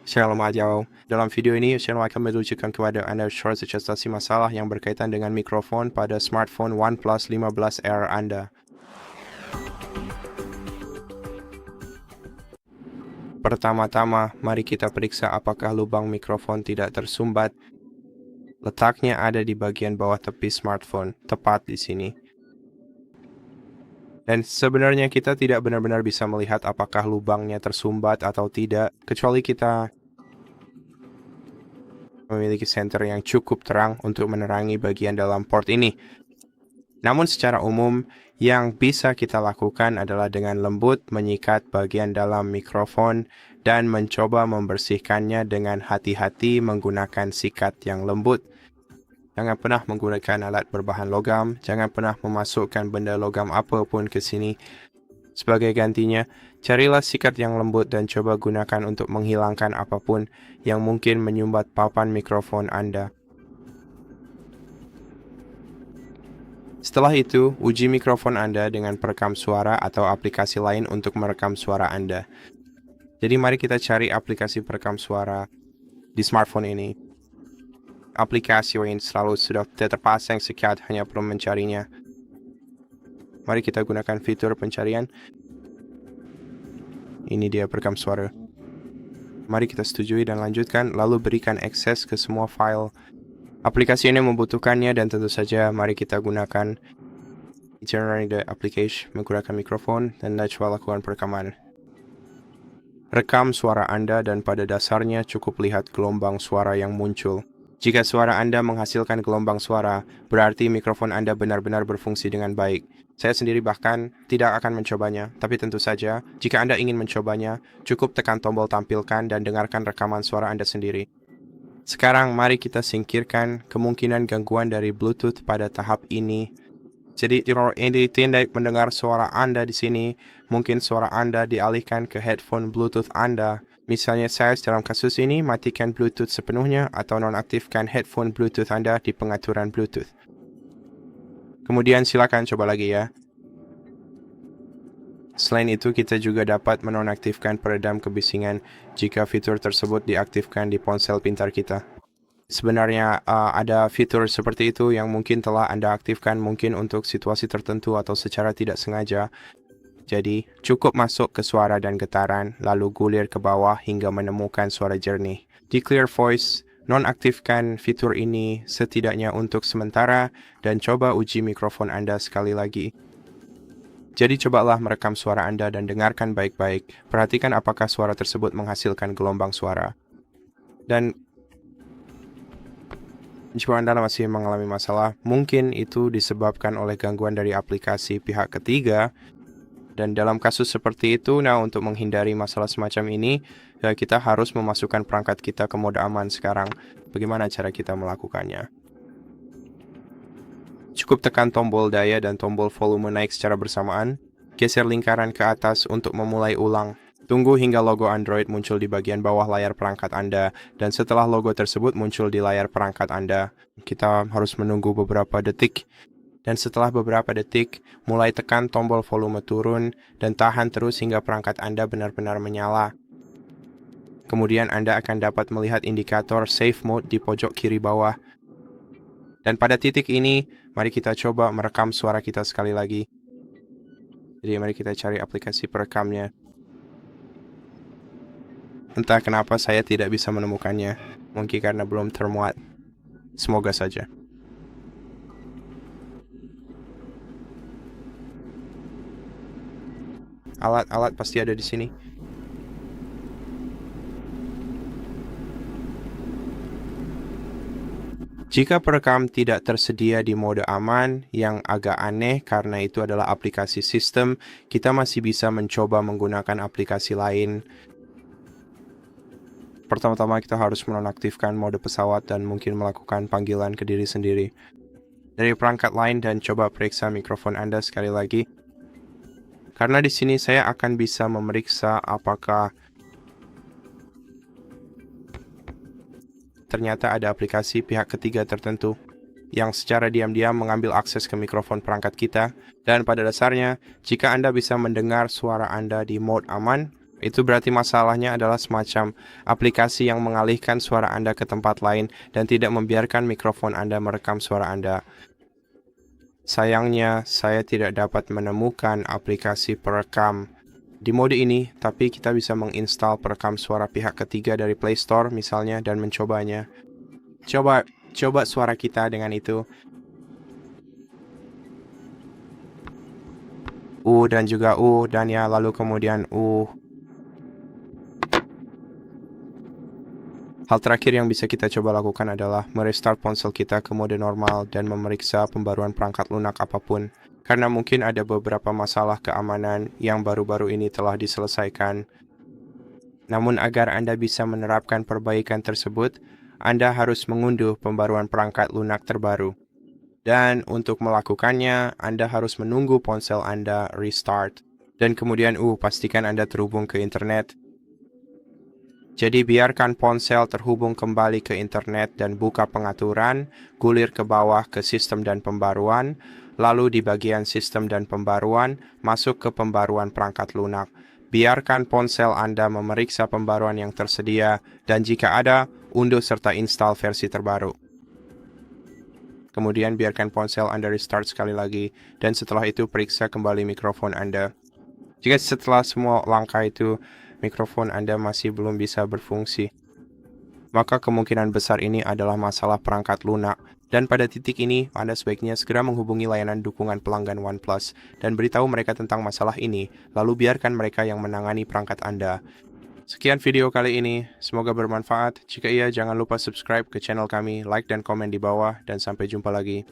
Shalom Ajau. Dalam video ini, channel akan menunjukkan kepada Anda short adjustasi masalah yang berkaitan dengan mikrofon pada smartphone OnePlus 15R Anda. Pertama-tama, mari kita periksa apakah lubang mikrofon tidak tersumbat. Letaknya ada di bagian bawah tepi smartphone, tepat di sini. Dan sebenarnya kita tidak benar-benar bisa melihat apakah lubangnya tersumbat atau tidak, kecuali kita memiliki senter yang cukup terang untuk menerangi bagian dalam port ini. Namun secara umum, yang bisa kita lakukan adalah dengan lembut menyikat bagian dalam mikrofon dan mencoba membersihkannya dengan hati-hati menggunakan sikat yang lembut. Jangan pernah menggunakan alat berbahan logam, jangan pernah memasukkan benda logam apapun ke sini. Sebagai gantinya, carilah sikat yang lembut dan coba gunakan untuk menghilangkan apapun yang mungkin menyumbat papan mikrofon Anda. Setelah itu, uji mikrofon Anda dengan perekam suara atau aplikasi lain untuk merekam suara Anda. Jadi mari kita cari aplikasi perekam suara di smartphone ini. Aplikasi yang selalu sudah terpasang sekiat, hanya perlu mencarinya. Mari kita gunakan fitur pencarian. Ini dia perekam suara. Mari kita setujui dan lanjutkan, lalu berikan akses ke semua file. Aplikasi ini membutuhkannya dan tentu saja mari kita gunakan Generate the application menggunakan mikrofon dan coba lakukan perekaman. Rekam suara Anda dan pada dasarnya cukup lihat gelombang suara yang muncul. Jika suara Anda menghasilkan gelombang suara, berarti mikrofon Anda benar-benar berfungsi dengan baik. Saya sendiri bahkan tidak akan mencobanya, tapi tentu saja, jika Anda ingin mencobanya, cukup tekan tombol tampilkan dan dengarkan rekaman suara Anda sendiri. Sekarang mari kita singkirkan kemungkinan gangguan dari Bluetooth pada tahap ini. Jadi ini tindak mendengar suara Anda di sini, mungkin suara Anda dialihkan ke headphone Bluetooth Anda. Misalnya saya dalam kasus ini matikan Bluetooth sepenuhnya atau nonaktifkan headphone Bluetooth Anda di pengaturan Bluetooth. Kemudian silakan coba lagi ya. Selain itu kita juga dapat menonaktifkan peredam kebisingan jika fitur tersebut diaktifkan di ponsel pintar kita. Sebenarnya ada fitur seperti itu yang mungkin telah Anda aktifkan mungkin untuk situasi tertentu atau secara tidak sengaja. Jadi, cukup masuk ke suara dan getaran, lalu gulir ke bawah hingga menemukan suara jernih. Di Clear Voice, nonaktifkan fitur ini setidaknya untuk sementara dan coba uji mikrofon Anda sekali lagi. Jadi cobalah merekam suara Anda dan dengarkan baik-baik. Perhatikan apakah suara tersebut menghasilkan gelombang suara. Dan jika Anda masih mengalami masalah, mungkin itu disebabkan oleh gangguan dari aplikasi pihak ketiga. Dan dalam kasus seperti itu, untuk menghindari masalah semacam ini, kita harus memasukkan perangkat kita ke mode aman sekarang. Bagaimana cara kita melakukannya? Cukup tekan tombol daya dan tombol volume naik secara bersamaan. Geser lingkaran ke atas untuk memulai ulang. Tunggu hingga logo Android muncul di bagian bawah layar perangkat Anda, dan setelah logo tersebut muncul di layar perangkat Anda, kita harus menunggu beberapa detik. Dan setelah beberapa detik, mulai tekan tombol volume turun dan tahan terus hingga perangkat Anda benar-benar menyala. Kemudian Anda akan dapat melihat indikator Safe Mode di pojok kiri bawah. Dan pada titik ini, mari kita coba merekam suara kita sekali lagi. Jadi mari kita cari aplikasi perekamnya. Entah kenapa saya tidak bisa menemukannya. Mungkin karena belum termuat. Semoga saja. Alat-alat pasti ada di sini. Jika perekam tidak tersedia di mode aman, yang agak aneh karena itu adalah aplikasi sistem, kita masih bisa mencoba menggunakan aplikasi lain. Pertama-tama kita harus menonaktifkan mode pesawat dan mungkin melakukan panggilan ke diri sendiri. Dari perangkat lain dan coba periksa mikrofon Anda sekali lagi. Karena di sini saya akan bisa memeriksa apakah ternyata ada aplikasi pihak ketiga tertentu yang secara diam-diam mengambil akses ke mikrofon perangkat kita. Dan pada dasarnya, jika Anda bisa mendengar suara Anda di mode aman, Itu berarti masalahnya adalah semacam aplikasi yang mengalihkan suara Anda ke tempat lain dan tidak membiarkan mikrofon Anda merekam suara Anda. Sayangnya, saya tidak dapat menemukan aplikasi perekam di mode ini, tapi kita bisa menginstal perekam suara pihak ketiga dari Play Store misalnya dan mencobanya. Coba suara kita dengan itu. Dan juga dan ya, lalu kemudian Hal terakhir yang bisa kita coba lakukan adalah merestart ponsel kita ke mode normal dan memeriksa pembaruan perangkat lunak apapun, karena mungkin ada beberapa masalah keamanan yang baru-baru ini telah diselesaikan. Namun agar Anda bisa menerapkan perbaikan tersebut, Anda harus mengunduh pembaruan perangkat lunak terbaru. Dan untuk melakukannya, Anda harus menunggu ponsel Anda restart. Dan kemudian pastikan Anda terhubung ke internet. Jadi biarkan ponsel terhubung kembali ke internet dan buka pengaturan, gulir ke bawah ke sistem dan pembaruan, lalu di bagian sistem dan pembaruan, masuk ke pembaruan perangkat lunak. Biarkan ponsel Anda memeriksa pembaruan yang tersedia, dan jika ada, unduh serta install versi terbaru. Kemudian biarkan ponsel Anda restart sekali lagi, dan setelah itu periksa kembali mikrofon Anda. Jika setelah semua langkah itu, mikrofon Anda masih belum bisa berfungsi, maka kemungkinan besar ini adalah masalah perangkat lunak. Dan pada titik ini, Anda sebaiknya segera menghubungi layanan dukungan pelanggan OnePlus dan beritahu mereka tentang masalah ini, lalu biarkan mereka yang menangani perangkat Anda. Sekian video kali ini, semoga bermanfaat. Jika iya, jangan lupa subscribe ke channel kami, like dan komen di bawah, dan sampai jumpa lagi.